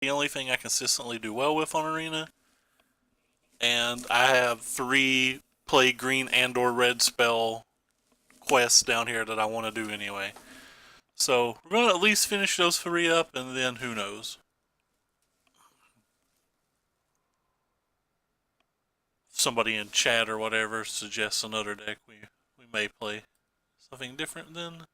the only thing I consistently do well with on Arena, and I have 3 play green and or red spell quests down here that I want to do anyway. So we're going to at least finish those 3 up, and then who knows. If somebody in chat or whatever suggests another deck, we may play something different then.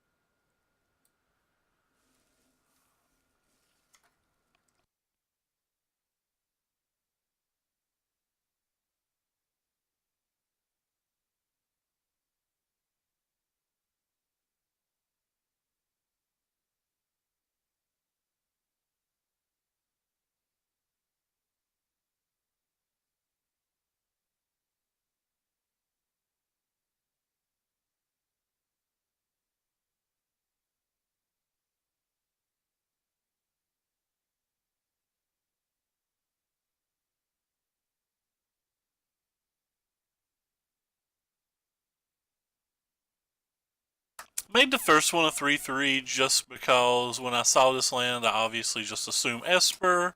Made the first one a 3/3 just because when I saw this land, I obviously just assume Esper,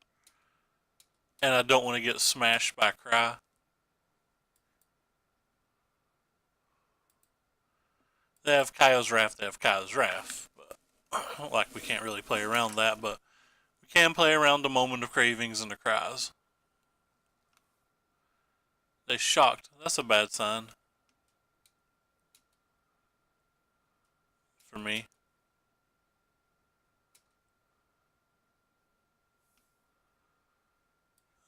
and I don't want to get smashed by Cry. They have Kaio's Wrath, they have Kaio's Wrath, but like we can't really play around that, but we can play around the Moment of Cravings and the Cries. They shocked. That's a bad sign for me.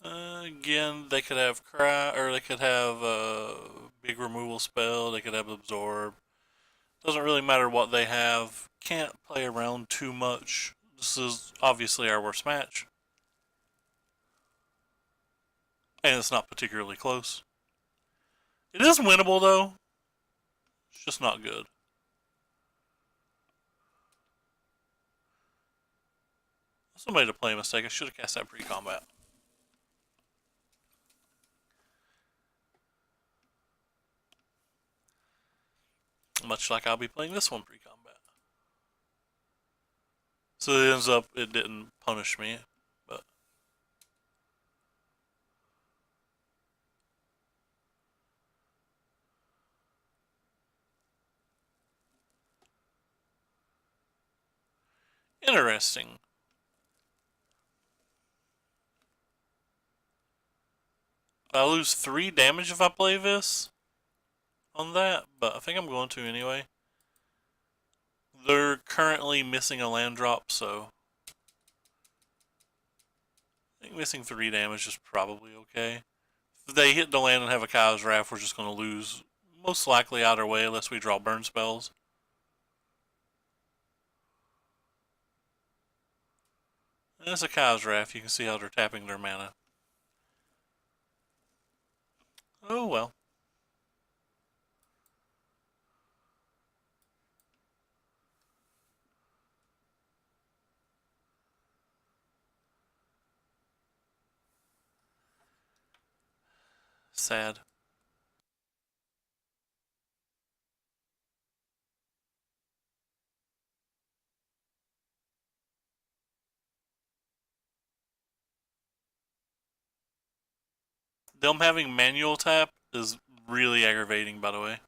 Again, they could have Cry, or they could have a big removal spell, they could have Absorb. Doesn't really matter what they have. Can't play around too much. This is obviously our worst match. And it's not particularly close. It is winnable though. It's just not good. Somebody to play a mistake. I should have cast that pre-combat. Much like I'll be playing this one pre-combat. So it ends up, it didn't punish me, but interesting. I lose 3 damage if I play this on that, but I think I'm going to anyway. They're currently missing a land drop, so I think missing 3 damage is probably okay. If they hit the land and have a Kaio's Wrath, we're just going to lose most likely either way unless we draw burn spells. And it's a Kaio's Wrath. You can see how they're tapping their mana. Oh well. Sad. Them having manual tap is really aggravating, by the way.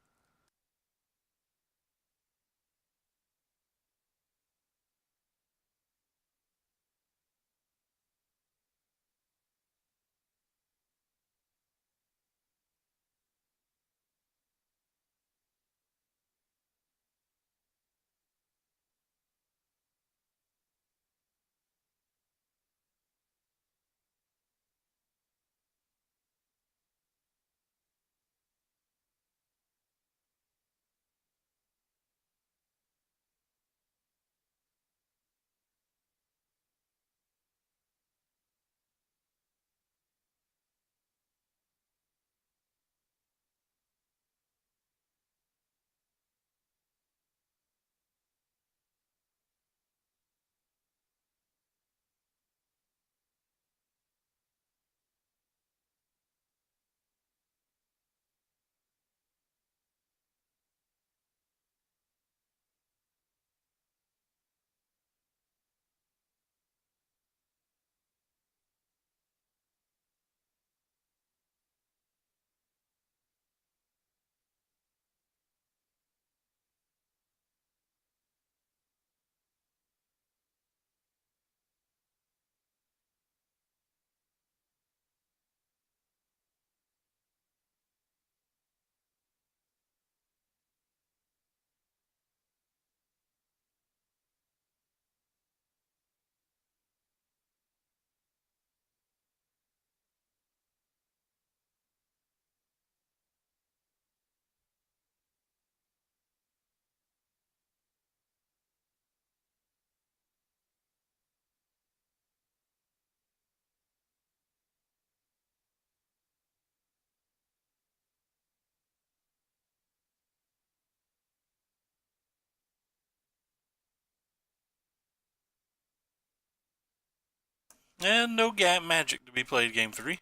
And no gap magic to be played game 3.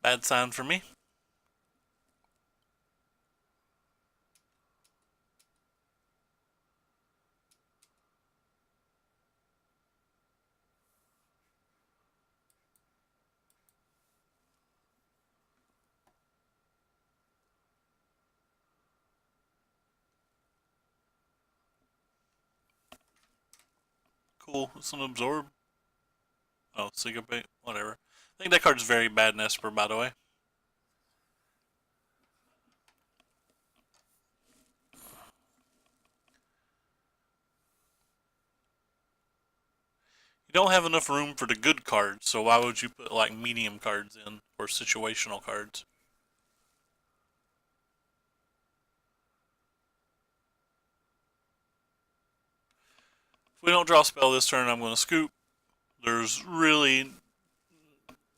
Bad sign for me. Cool. It's an absorb. Oh, Sigabate. Whatever. I think that card's very bad in Esper, by the way. You don't have enough room for the good cards, so why would you put like medium cards in or situational cards? If we don't draw a spell this turn, I'm going to scoop.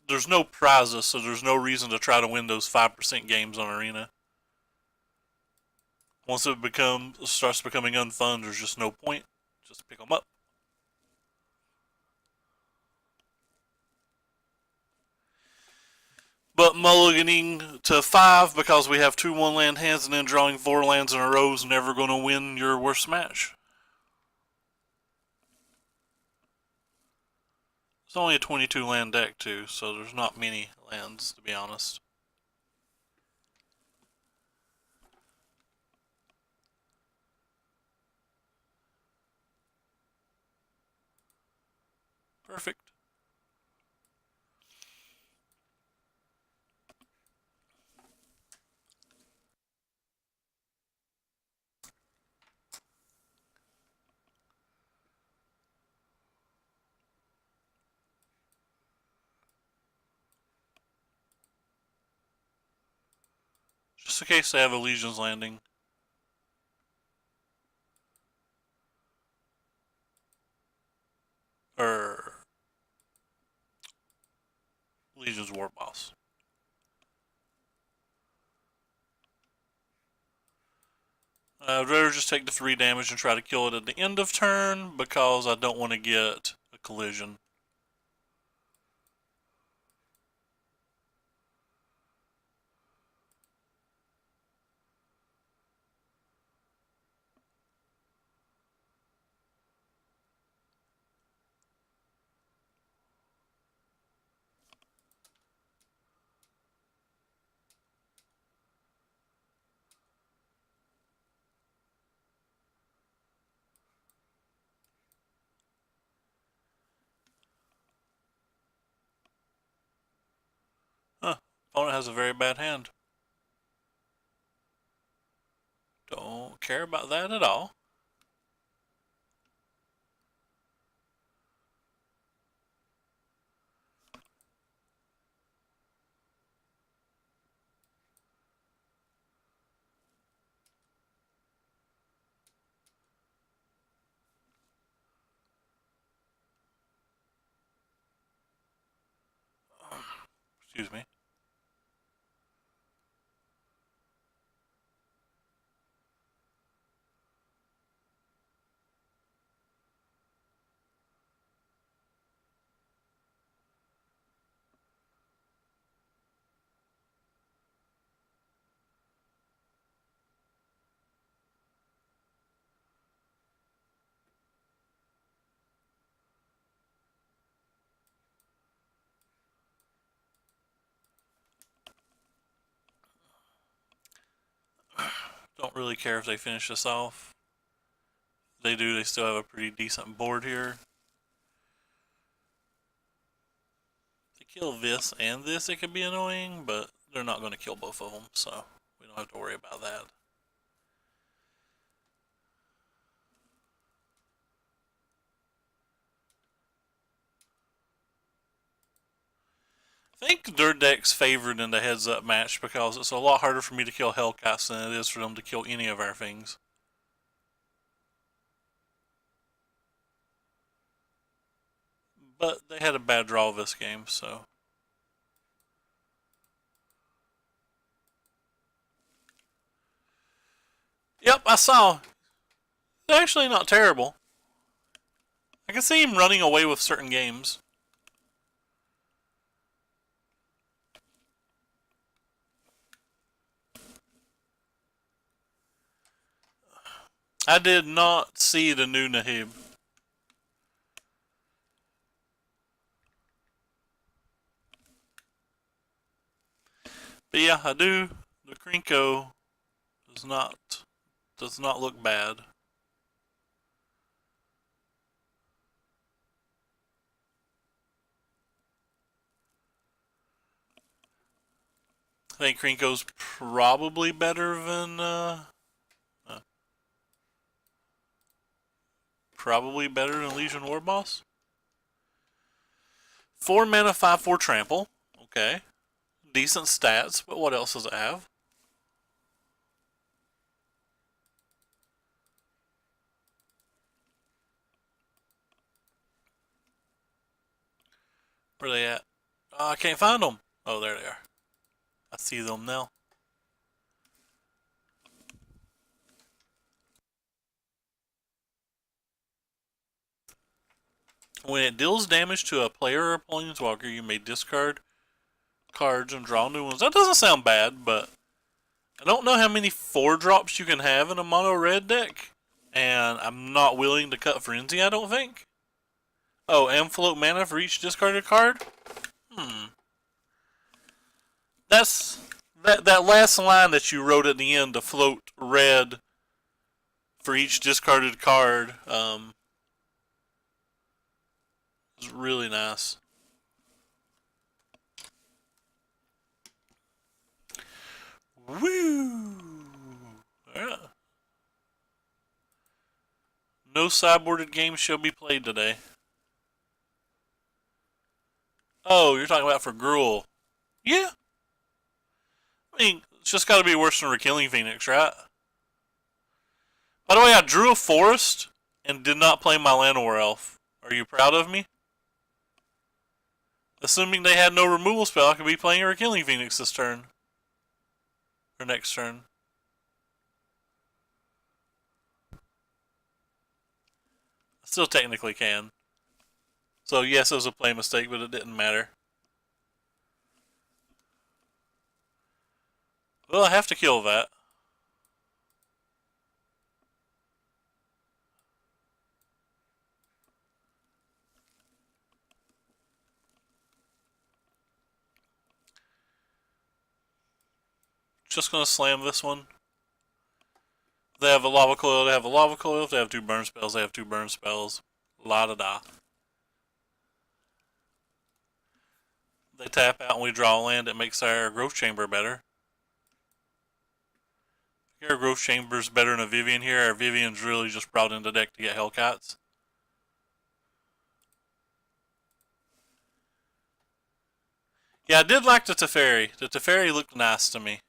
There's no prizes, so there's no reason to try to win those 5% games on Arena. Once it starts becoming unfun, there's just no point. Just pick them up. But mulliganing to 5 because we have 2 1-land hands and then drawing 4 lands in a row is never going to win your worst match. It's only a 22 land deck too, so there's not many lands to be honest. Perfect. Just in case they have a Legion's Landing. Or Legion's War Boss. I'd rather just take the 3 damage and try to kill it at the end of turn because I don't want to get a collision. Huh. Opponent has a very bad hand. Don't care about that at all. Excuse me. Don't really care if they finish this off. They do. They still have a pretty decent board here. If they kill this and this, it could be annoying, but they're not going to kill both of them, so we don't have to worry about that. I think their deck's favored in the heads-up match because it's a lot harder for me to kill Hellcats than it is for them to kill any of our things. But they had a bad draw this game, so. Yep, I saw. It's actually not terrible. I can see him running away with certain games. I did not see the new Nahib. But yeah, I do. The Krinko does not look bad. I think Krinko's probably better than Legion Warboss. 4 mana, 5/4 trample. Okay. Decent stats, but what else does it have? Where are they at? Oh, I can't find them. Oh, there they are. I see them now. When it deals damage to a player or planeswalker, you may discard cards and draw new ones. That doesn't sound bad, but I don't know how many 4-drops you can have in a mono red deck. And I'm not willing to cut Frenzy, I don't think. Oh, and float mana for each discarded card? That's that last line that you wrote at the end to float red for each discarded card is really nice. Woo! Yeah. No sideboarded games shall be played today. Oh, you're talking about for Gruul. Yeah. I mean, it's just got to be worse than Rekilling Phoenix, right? By the way, I drew a forest and did not play my Llanowar Elf. Are you proud of me? Assuming they had no removal spell, I could be playing a Rekilling Phoenix this turn. Or next turn. I still technically can. So yes, it was a play mistake, but it didn't matter. Well, I have to kill that. Just gonna slam this one. If they have a lava coil, they have a lava coil. If they have 2 burn spells, they have 2 burn spells. La da da. They tap out and we draw a land, it makes our growth chamber better. Our growth chamber's better than a Vivian here. Our Vivian's really just brought into deck to get Hellcats. Yeah, I did like the Teferi. The Teferi looked nice to me.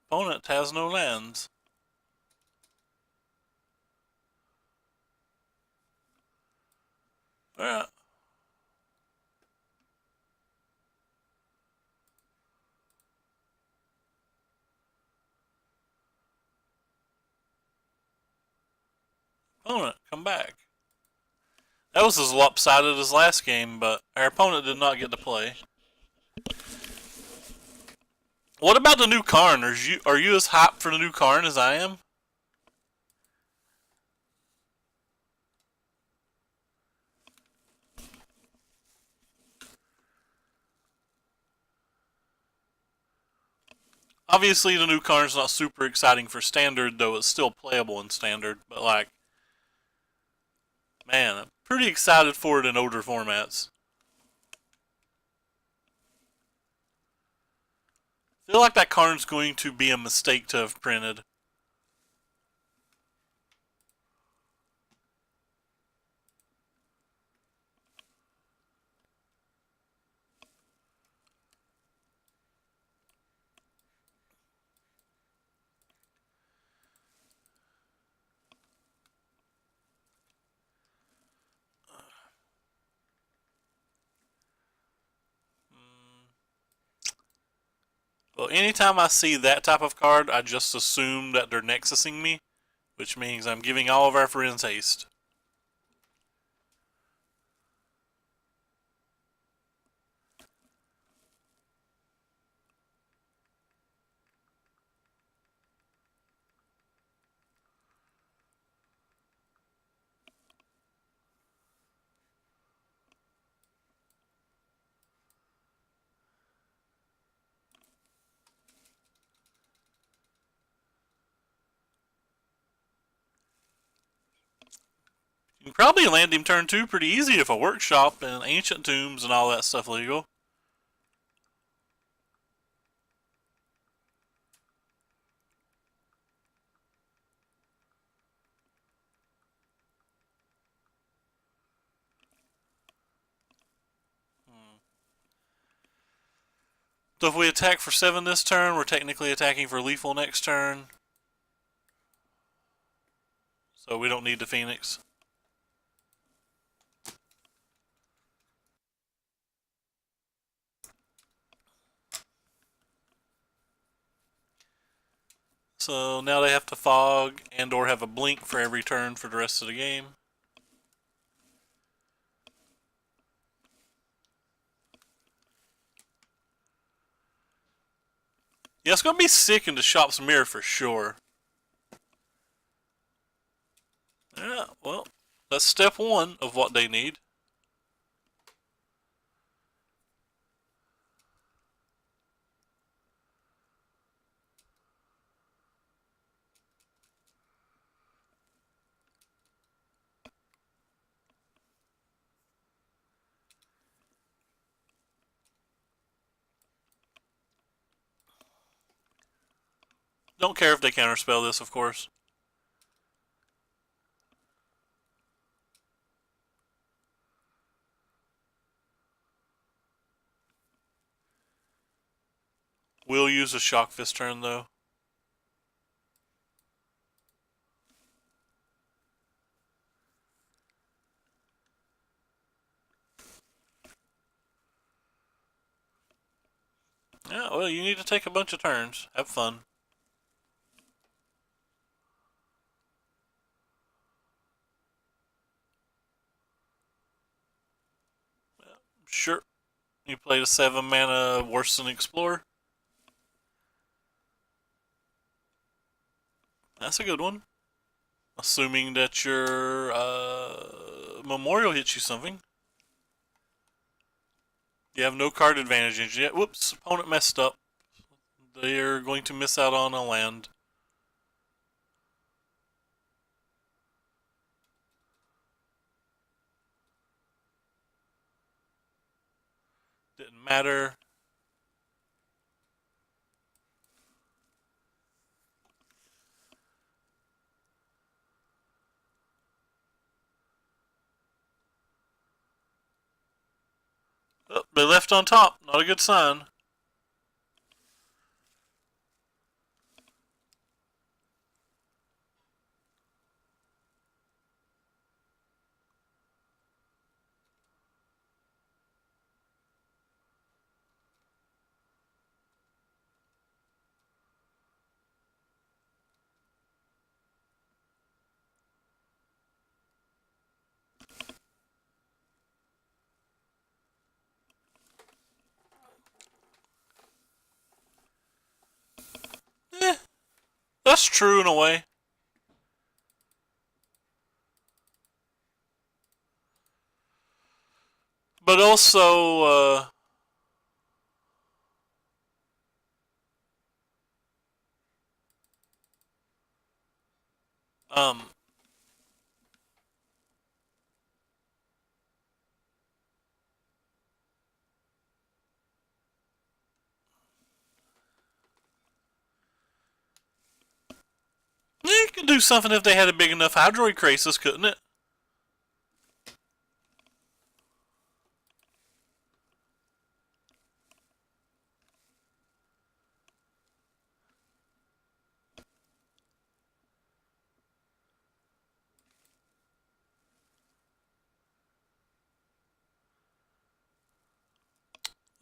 Opponent has no lands. Alright. Opponent, come back. That was as lopsided as last game, but our opponent did not get to play. What about the new Karn? Are you as hyped for the new Karn as I am? Obviously, the new card's not super exciting for standard, though it's still playable in standard. But like, man, I'm pretty excited for it in older formats. I feel like that card's going to be a mistake to have printed. Well, anytime I see that type of card, I just assume that they're nexusing me, which means I'm giving all of our friends haste. You can probably land him turn 2 pretty easy if a workshop and ancient tombs and all that stuff legal. So if we attack for 7 this turn, we're technically attacking for lethal next turn. So we don't need the Phoenix. So now they have to fog and or have a blink for every turn for the rest of the game. Yeah, it's going to be sick in the shop's mirror for sure. Yeah, well, that's step 1 of what they need. Don't care if they counterspell this, of course. We'll use a shock this turn, though. Yeah, well, you need to take a bunch of turns. Have fun. Sure. You played a 7 mana worse than Explorer. That's a good one. Assuming that your Memorial hits you something. You have no card advantage yet. Whoops, opponent messed up. They're going to miss out on a land. Didn't matter. Oh, they left on top. Not a good sign. Eh, that's true in a way. But also, Um, it could do something if they had a big enough Hydroid Crisis, couldn't it?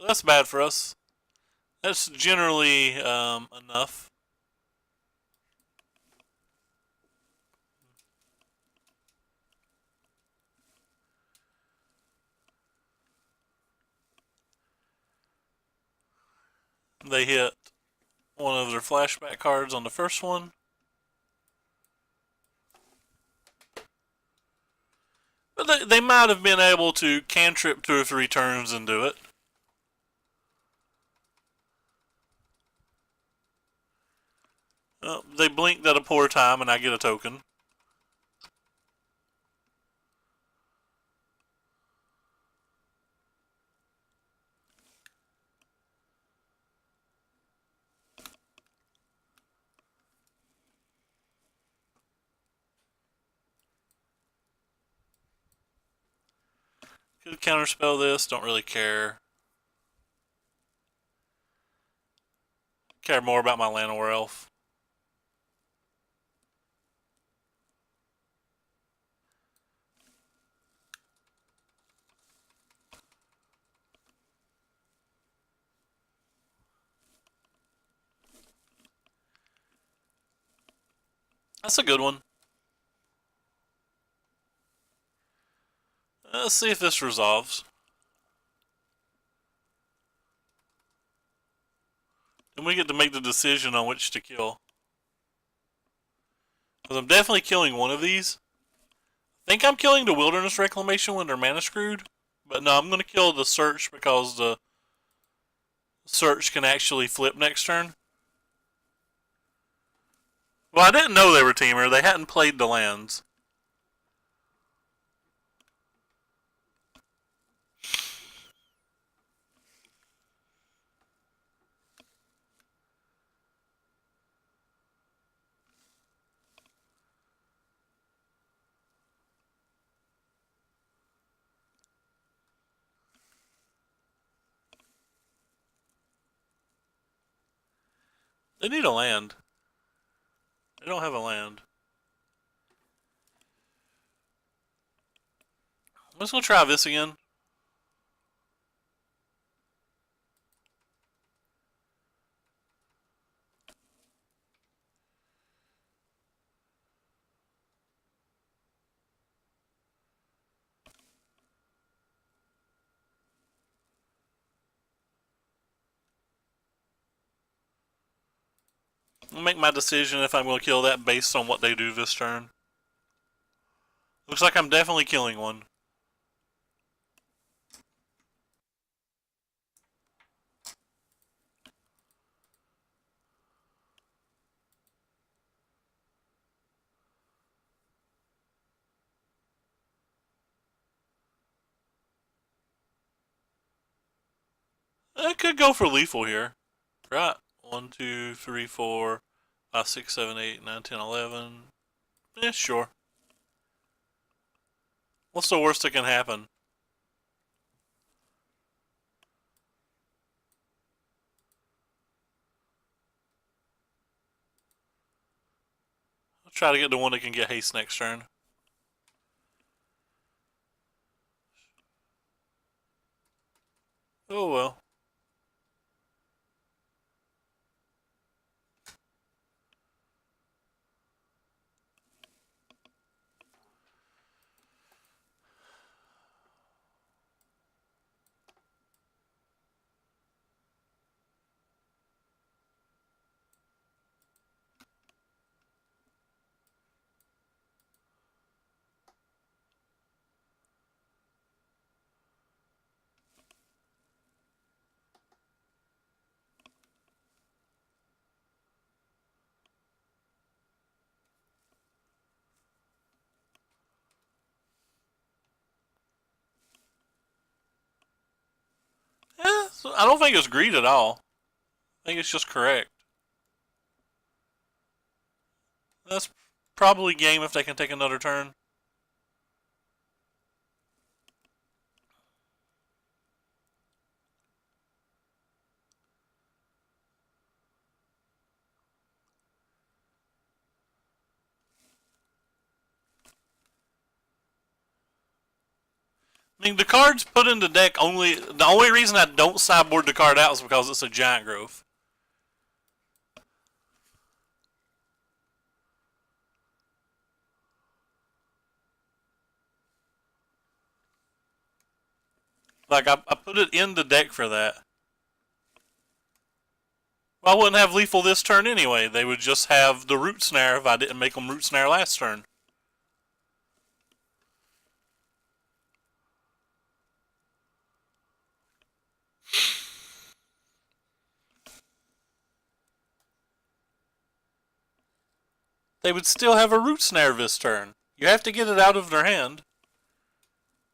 That's bad for us. That's generally enough. They hit one of their flashback cards on the first one. But they might have been able to cantrip 2 or 3 turns and do it. They blinked at a poor time and I get a token. Could counterspell this, don't really care. Care more about my Llanowar Elf. That's a good one. Let's see if this resolves. And we get to make the decision on which to kill. Because I'm definitely killing one of these. I think I'm killing the Wilderness Reclamation when they're mana screwed. But no, I'm going to kill the Search because the Search can actually flip next turn. Well, I didn't know they were Teamer. They hadn't played the lands. They need a land. They don't have a land. I'm just going to try this again. I'll make my decision if I'm going to kill that based on what they do this turn. Looks like I'm definitely killing one. I could go for lethal here. Right. 1, 2, 3, 4, 5, 6, 7, 8, 9, 10, 11. Yeah, sure. What's the worst that can happen? I'll try to get the one that can get haste next turn. Oh well. So I don't think it's greed at all. I think it's just correct. That's probably game if they can take another turn. I mean, the cards put in the deck only. The only reason I don't sideboard the card out is because it's a giant growth. Like, I put it in the deck for that. Well, I wouldn't have lethal this turn anyway. They would just have the root snare if I didn't make them root snare last turn. They would still have a root snare this turn. You have to get it out of their hand.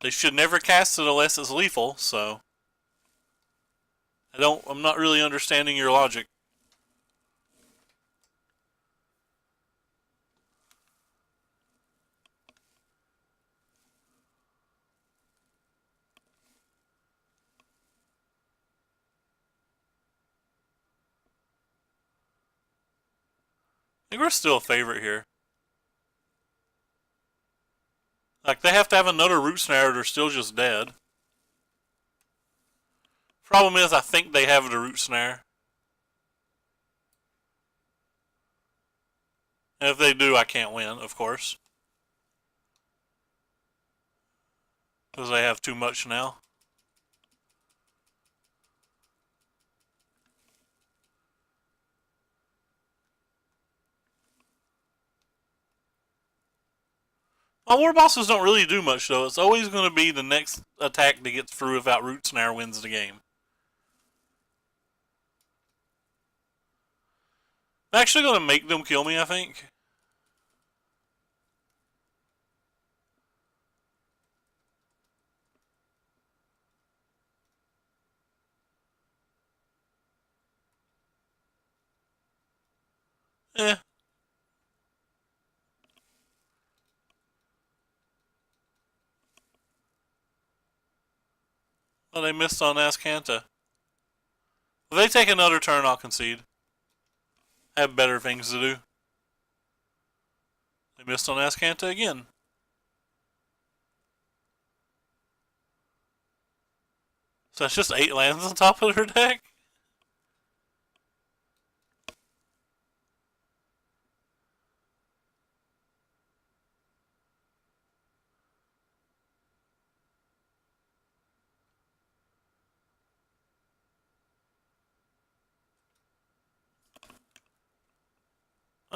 They should never cast it unless it's lethal, so I'm not really understanding your logic. I think we're still a favorite here. Like, they have to have another root snare or they're still just dead. Problem is, I think they have the root snare. And if they do, I can't win, of course. Because they have too much now. My war bosses don't really do much, though. It's always going to be the next attack that gets through without root snare wins the game. I'm actually going to make them kill me, I think. Eh. Well, they missed on Ascanta. If they take another turn, I'll concede. I have better things to do. They missed on Ascanta again. So that's just 8 lands on top of their deck?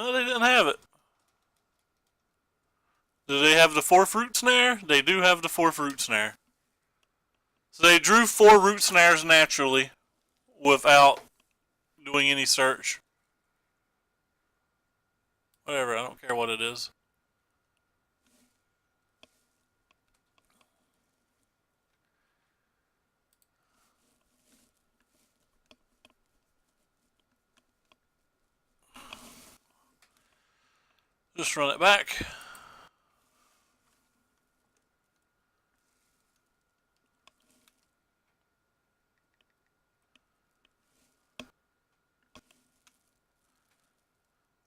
Oh, they didn't have it. Do they have the 4th root snare? They do have the 4th root snare. So they drew 4 root snares naturally without doing any search. Whatever, I don't care what it is. Just run it back.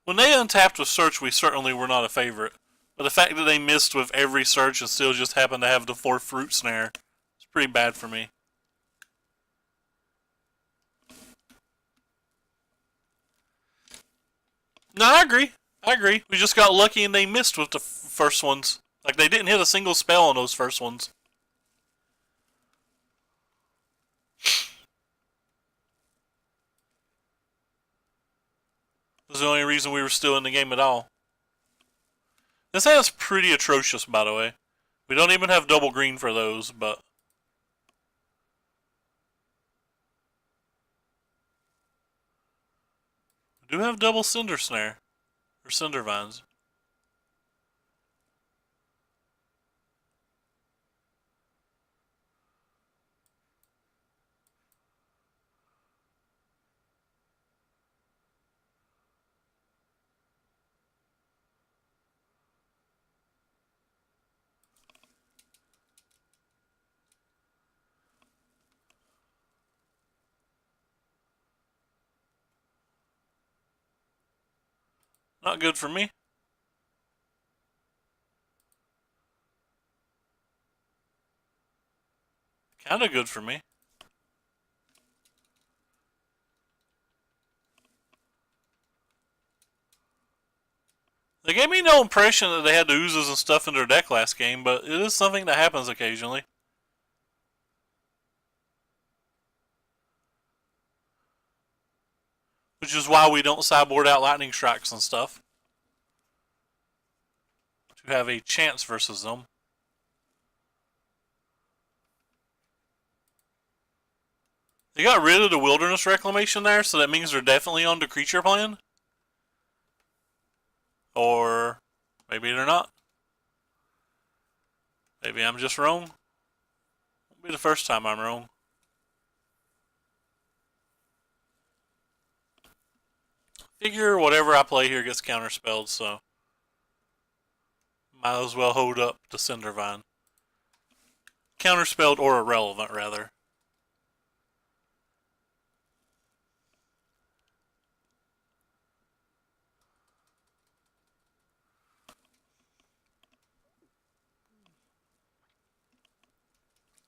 When they untapped with search, we certainly were not a favorite. But the fact that they missed with every search and still just happened to have the 4th root snare is pretty bad for me. No, I agree. I agree. We just got lucky and they missed with the first ones. Like, they didn't hit a single spell on those first ones. This is the only reason we were still in the game at all. This hand's pretty atrocious, by the way. We don't even have double green for those, but... we do have double Cinder Snare. Or Cinder Vines. Not good for me. Kinda good for me. They gave me no impression that they had the oozes and stuff in their deck last game, but it is something that happens occasionally. Which is why we don't sideboard out lightning strikes and stuff. To have a chance versus them. They got rid of the wilderness reclamation there, so that means they're definitely on the creature plan. Or maybe they're not. Maybe I'm just wrong. Won't be the first time I'm wrong. Figure whatever I play here gets counterspelled, so might as well hold up the Cindervine. Counterspelled or irrelevant, rather.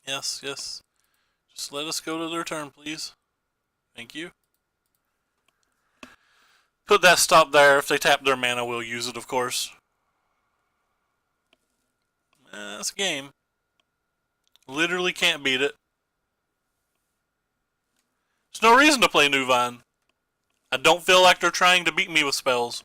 Yes, yes. Just let us go to their turn, please. Thank you. Put that stop there. If they tap their mana, we'll use it, of course. That's a game. Literally can't beat it. There's no reason to play New Vine. I don't feel like they're trying to beat me with spells.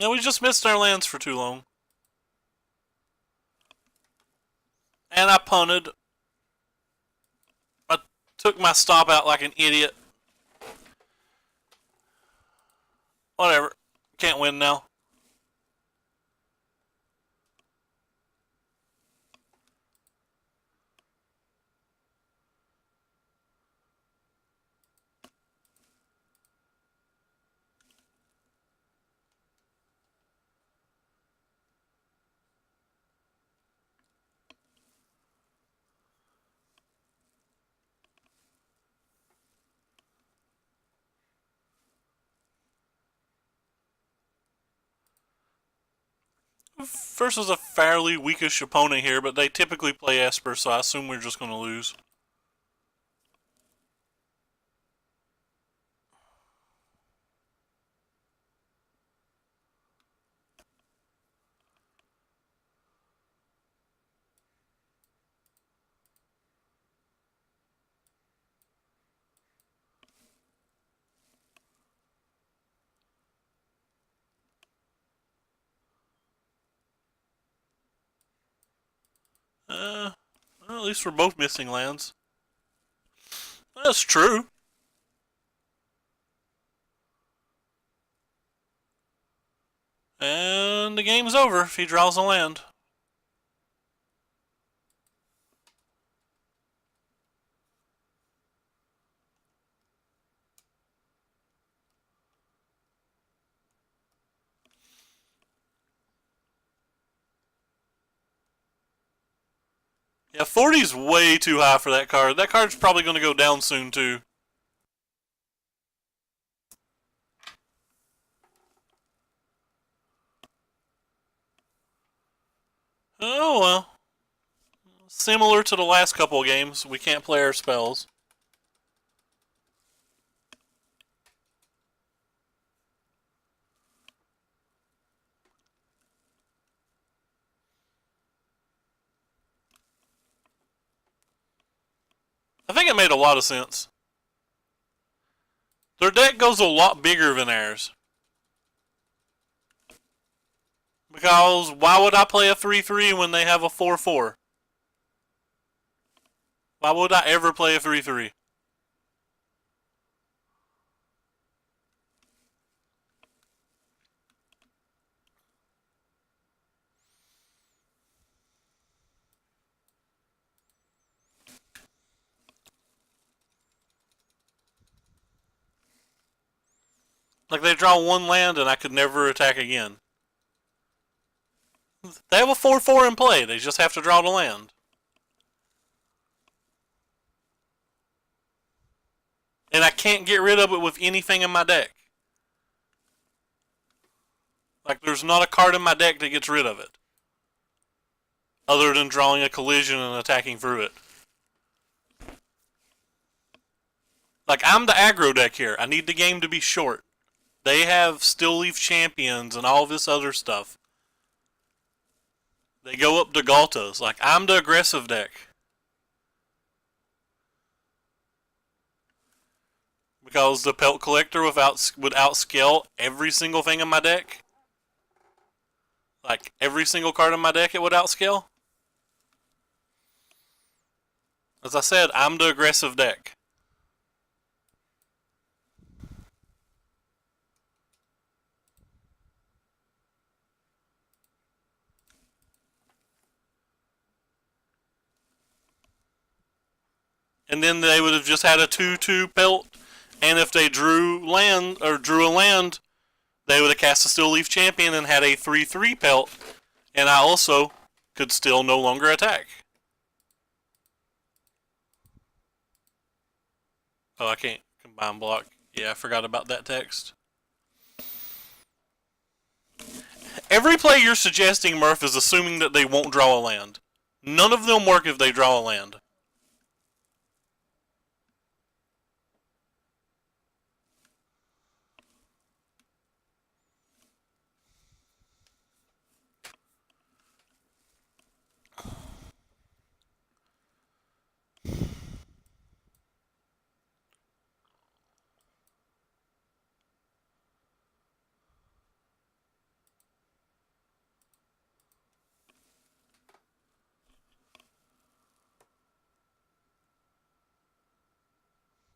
Yeah, we just missed our lands for too long. And I punted. I took my stop out like an idiot. Whatever. Can't win now. Versus a fairly weakish opponent here, but they typically play Esper, so I assume we're just going to lose. Well, at least we're both missing lands. That's true. And the game's over if he draws a land. Yeah, 40's way too high for that card. That card's probably going to go down soon, too. Oh, well. Similar to the last couple of games, we can't play our spells. I think it made a lot of sense. Their deck goes a lot bigger than ours. Because why would I play a 3-3 when they have a 4-4? Why would I ever play a 3-3? Like, they draw one land and I could never attack again. They have a 4/4 in play. They just have to draw the land. And I can't get rid of it with anything in my deck. Like, there's not a card in my deck that gets rid of it. Other than drawing a collision and attacking through it. Like, I'm the aggro deck here. I need the game to be short. They have Still Leaf Champions and all this other stuff. They go up to Galtas. Like, I'm the aggressive deck. Because the Pelt Collector would outscale every single thing in my deck. Like, every single card in my deck it would outscale. As I said, I'm the aggressive deck. And then they would have just had a 2/2 Pelt. And if they drew a land, they would have cast a Still Leaf Champion and had a 3/3 Pelt. And I also could still no longer attack. Oh, I can't combine block. Yeah, I forgot about that text. Every play you're suggesting, Murph, is assuming that they won't draw a land. None of them work if they draw a land.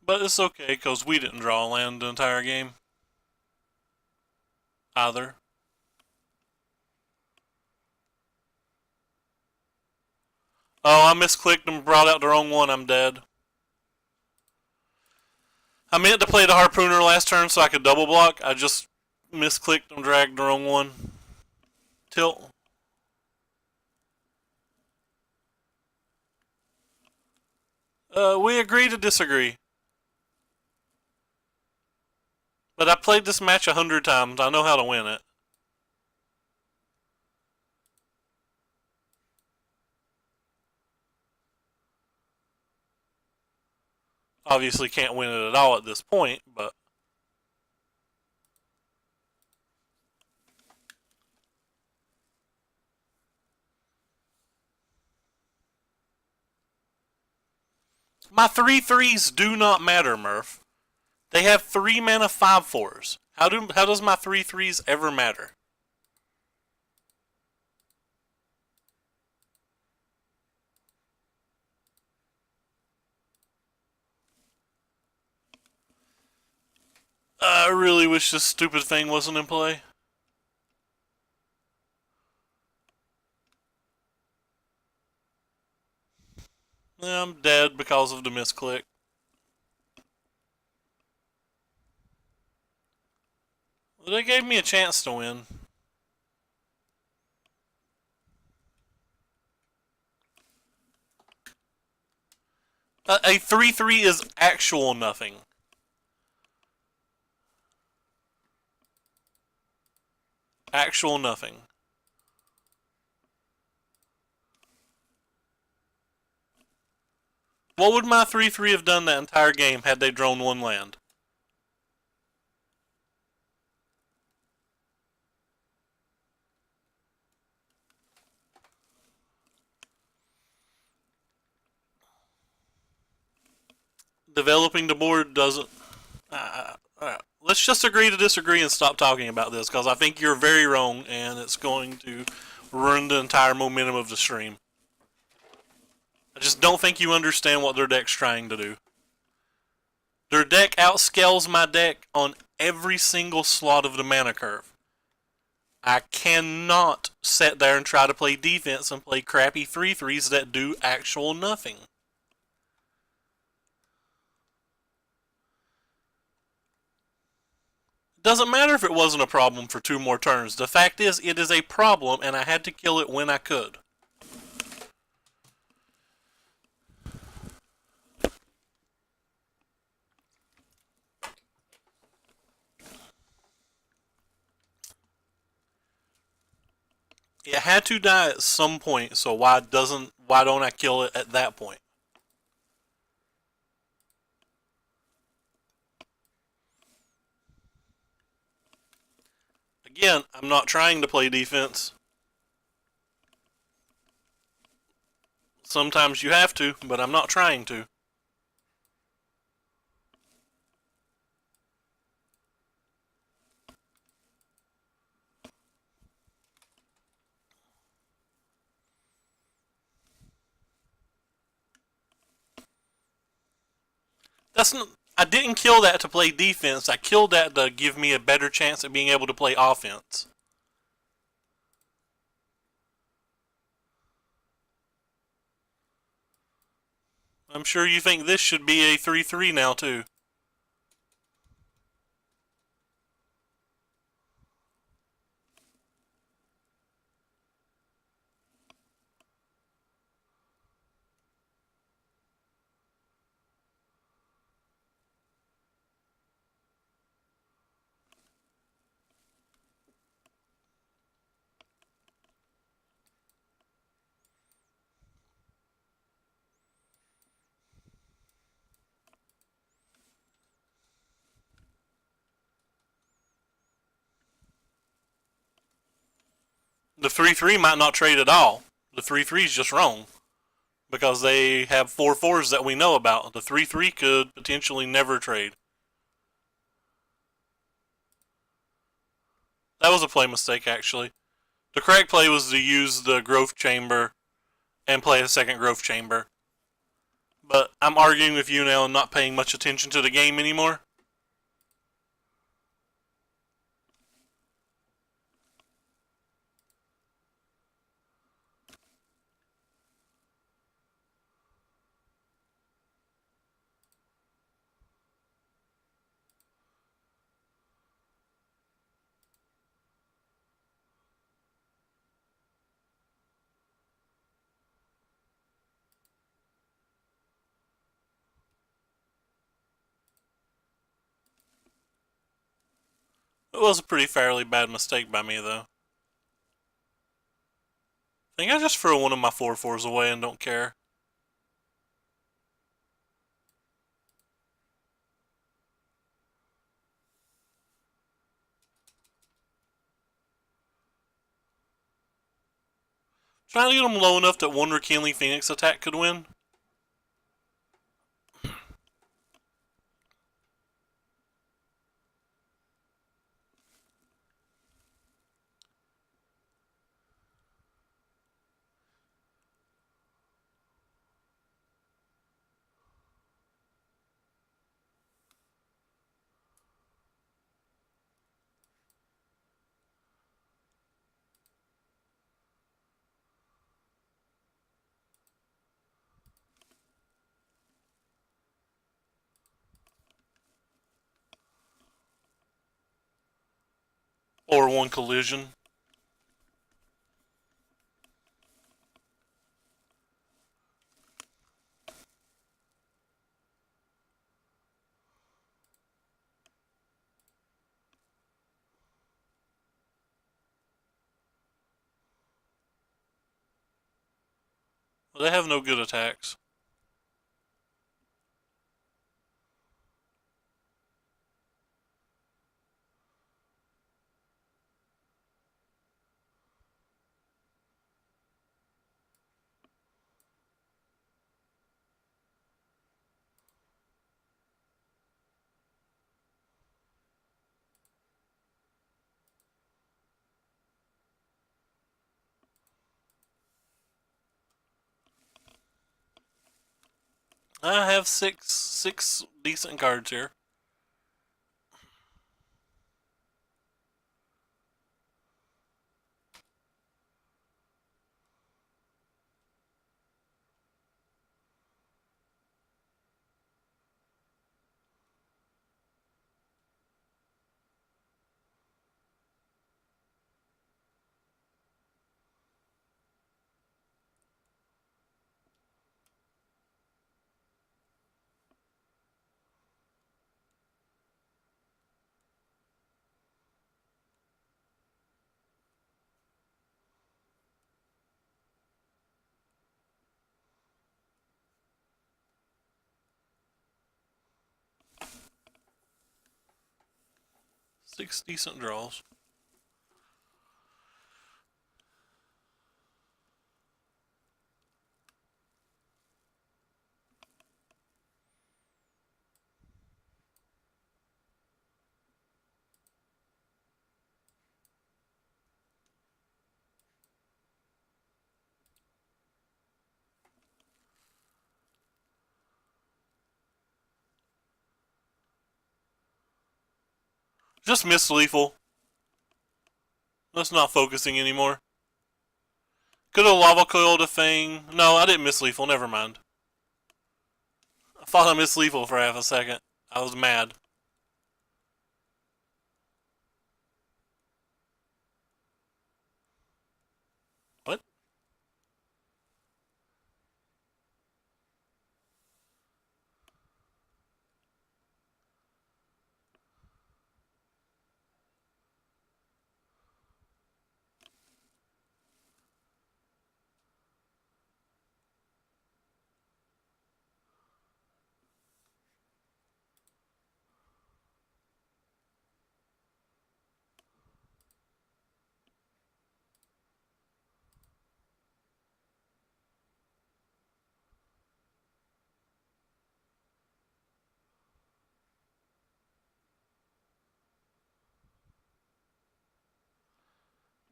But it's okay, because we didn't draw a land the entire game. Either. Oh, I misclicked and brought out the wrong one. I'm dead. I meant to play the Harpooner last turn so I could double block. I just misclicked and dragged the wrong one. Tilt. We agree to disagree. But I played this match 100 times. I know how to win it. Obviously can't win it at all at this point, but... My 3/3s do not matter, Murph. They have 3 mana 5/4s. How does my 3/3s ever matter? I really wish this stupid thing wasn't in play. Yeah, I'm dead because of the misclick. Well, they gave me a chance to win. A 3/3 is actual nothing. Actual nothing. What would my 3/3 have done that entire game had they drawn one land? Developing the board doesn't... Let's just agree to disagree and stop talking about this, because I think you're very wrong, and it's going to ruin the entire momentum of the stream. I just don't think you understand what their deck's trying to do. Their deck outscales my deck on every single slot of the mana curve. I cannot sit there and try to play defense and play crappy 3/3s that do actual nothing. Doesn't matter if it wasn't a problem for 2 more turns. The fact is, it is a problem, and I had to kill it when I could. It had to die at some point, so why don't I kill it at that point? Again, I'm not trying to play defense. Sometimes you have to, but I'm not trying to. That's not, I didn't kill that to play defense. I killed that to give me a better chance at being able to play offense. I'm sure you think this should be a 3-3 now, too. The 3-3 might not trade at all. The 3-3 is just wrong. Because they have 4-4s that we know about. The 3-3 could potentially never trade. That was a play mistake, actually. The correct play was to use the growth chamber and play a second growth chamber. But I'm arguing with you now and not paying much attention to the game anymore. It was a pretty fairly bad mistake by me, though. I think I just throw one of my 4-4s away and don't care. Trying to get them low enough that one Rakenly Phoenix attack could win. Or one collision. Well, they have no good attacks. I have six decent cards here. 6 decent draws. Just missed lethal. That's not focusing anymore. Could have lava coiled a thing. No, I didn't miss lethal. Never mind. I thought I missed lethal for half a second. I was mad. What?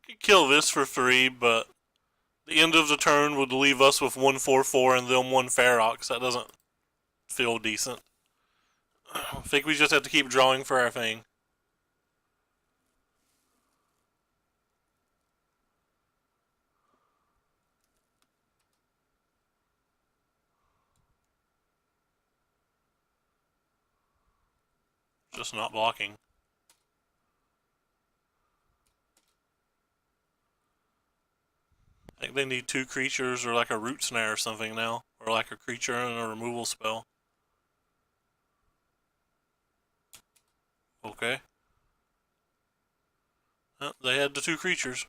Could kill this for 3, but the end of the turn would leave us with 1/4/4 and them 1 Ferox. That doesn't feel decent. I think we just have to keep drawing for our thing. Just not blocking. I think they need 2 creatures or like a root snare or something now. Or like a creature and a removal spell. Okay. Well, they had the 2 creatures.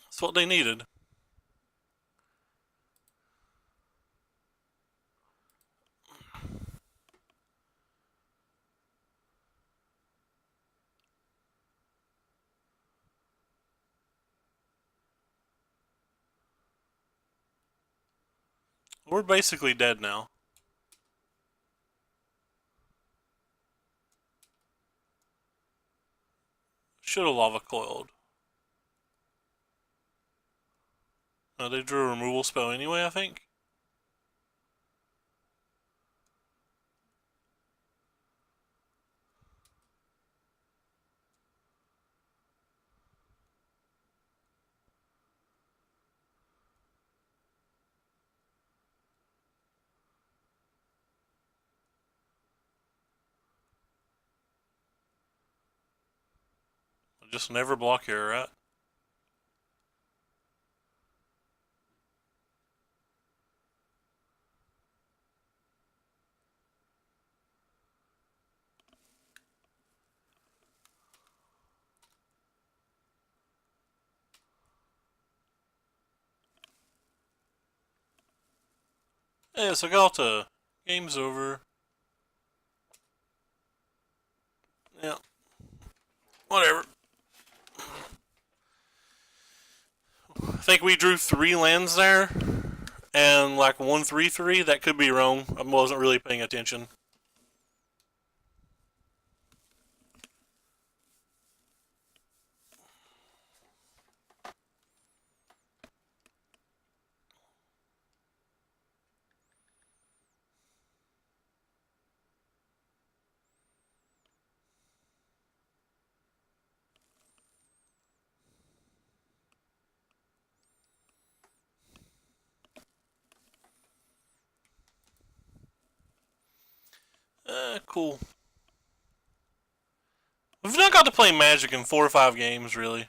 That's what they needed. We're basically dead now. Should have lava coiled. No, they drew a removal spell anyway, I think. Just never block here, right? Hey, so Galta. Game's over. Yeah. Whatever. I think we drew 3 lands there. And like 1/3/3. That could be wrong. I wasn't really paying attention. Cool. We've not got to play Magic in 4 or 5 games, really.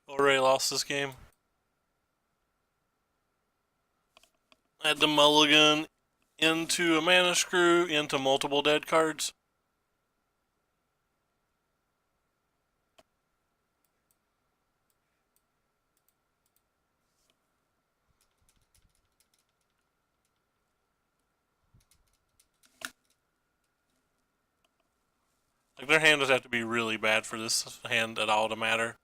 Already lost this game. Had to mulligan into a mana screw, into multiple dead cards. Like, their hand would have to be really bad for this hand at all to matter.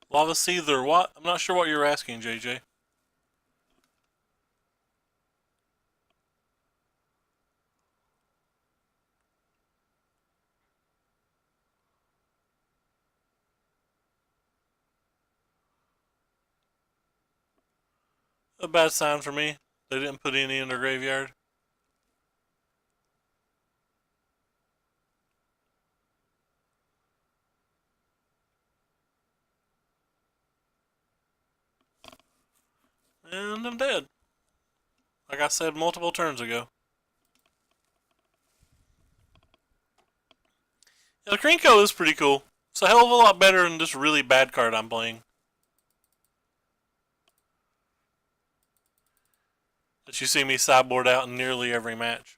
Lava Seether or what? I'm not sure what you're asking, JJ. A bad sign for me. They didn't put any in their graveyard. And I'm dead. Like I said multiple turns ago. Yeah, the Krinko is pretty cool. It's a hell of a lot better than this really bad card I'm playing. That you see me sideboard out in nearly every match.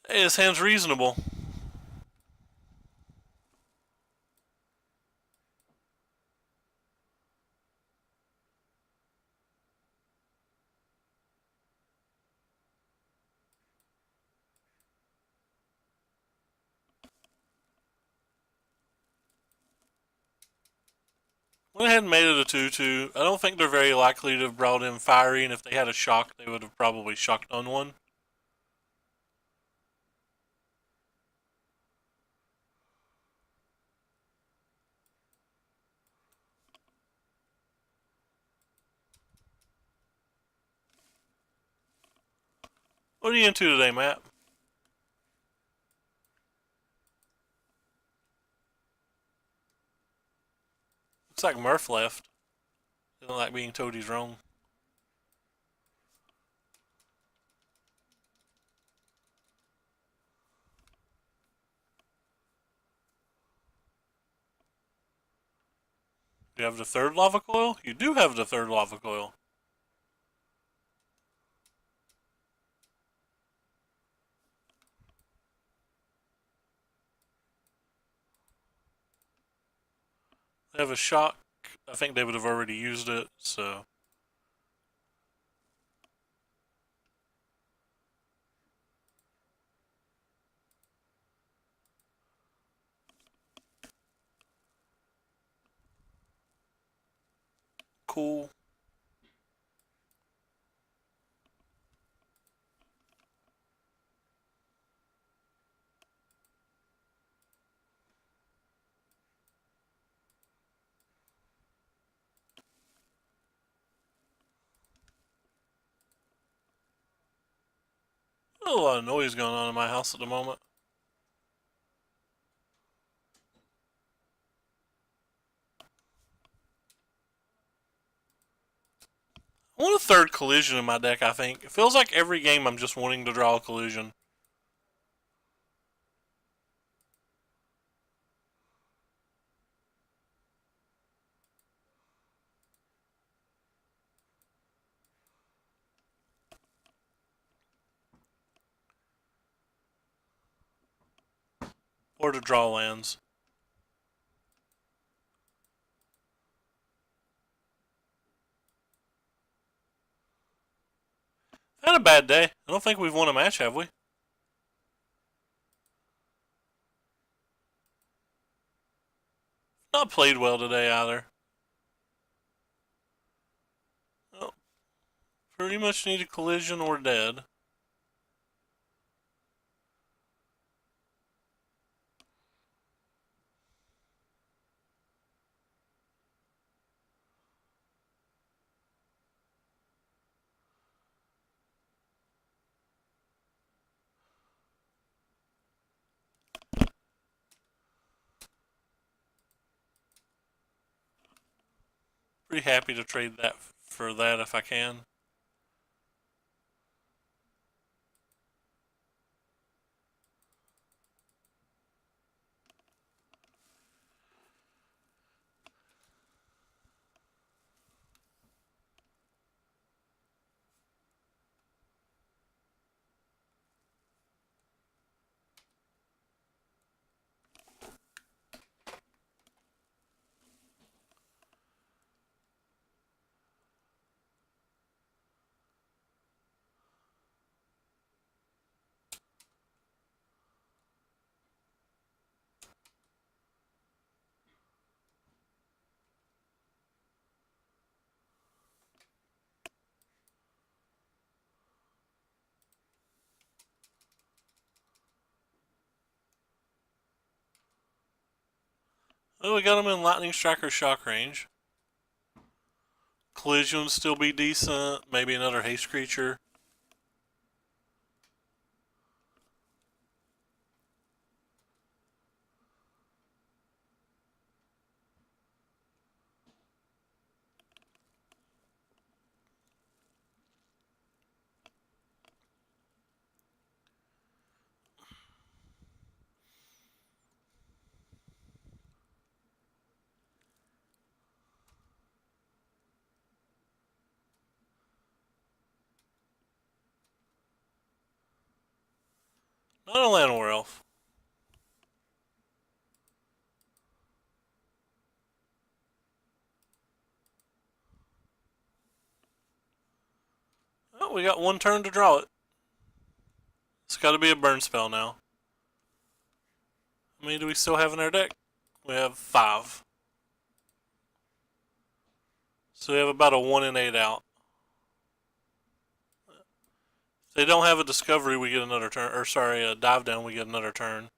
Hey, this hand's reasonable. Went ahead and made it a 2-2. I don't think they're very likely to have brought in Fiery, and if they had a shock, they would have probably shocked on one. What are you into today, Matt? Looks like Murph left. Doesn't like being told he's wrong. Do you have the third lava coil? You do have the third lava coil. They have a shock. I think they would have already used it, so. Cool. A lot of noise going on in my house at the moment. I want a third collision in my deck, I think. It feels like every game I'm just wanting to draw a collision. Or to draw lands. Had a bad day. I don't think we've won a match, have we? Not played well today either. Oh, pretty much need a collision or dead. Pretty happy to trade that for that if I can. Oh, we got him in Lightning Striker shock range. Collision would still be decent. Maybe another haste creature. Not a land war elf. Oh, we got one turn to draw it. It's got to be a burn spell now. How many do we still have in our deck? We have 5. So we have about a 1 in 8 out. If they don't have a discovery, we get another turn. Or sorry, a dive down, we get another turn.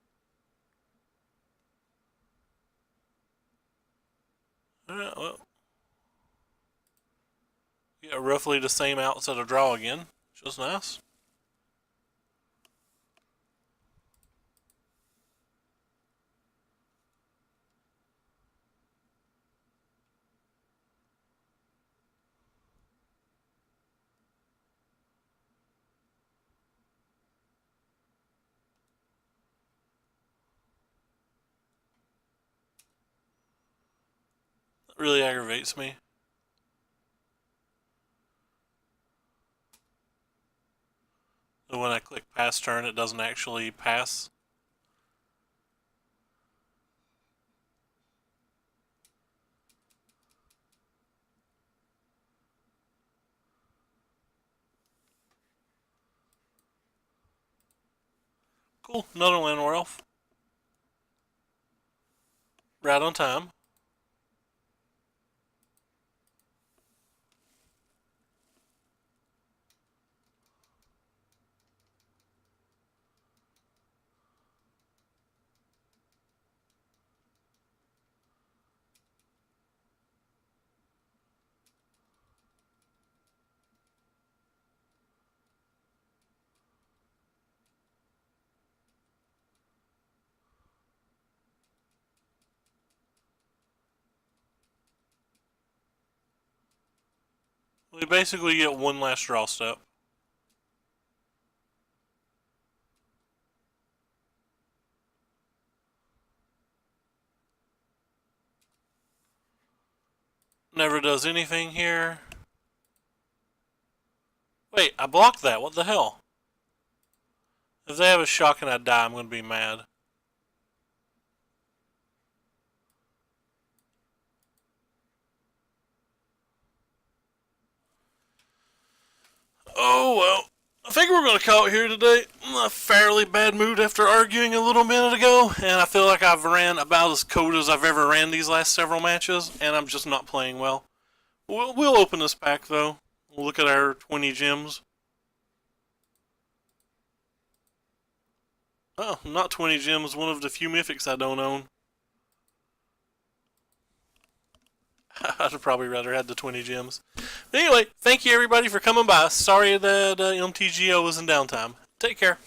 Alright, well. We got roughly the same outs at a draw again, which is nice. That really aggravates me. So when I click pass turn, it doesn't actually pass. Cool, another land war elf. Right on time. We basically get one last draw step. Never does anything here. Wait, I blocked that. What the hell? If they have a shock and I die, I'm going to be mad. Oh, well. I think we're going to call it here today. I'm in a fairly bad mood after arguing a little minute ago, and I feel like I've ran about as cold as I've ever ran these last several matches, and I'm just not playing well. We'll open this pack, though. We'll look at our 20 gems. Oh, not 20 gems, one of the few mythics I don't own. I'd probably rather had the 20 gems. But anyway, thank you everybody for coming by. Sorry that MTGO was in downtime. Take care.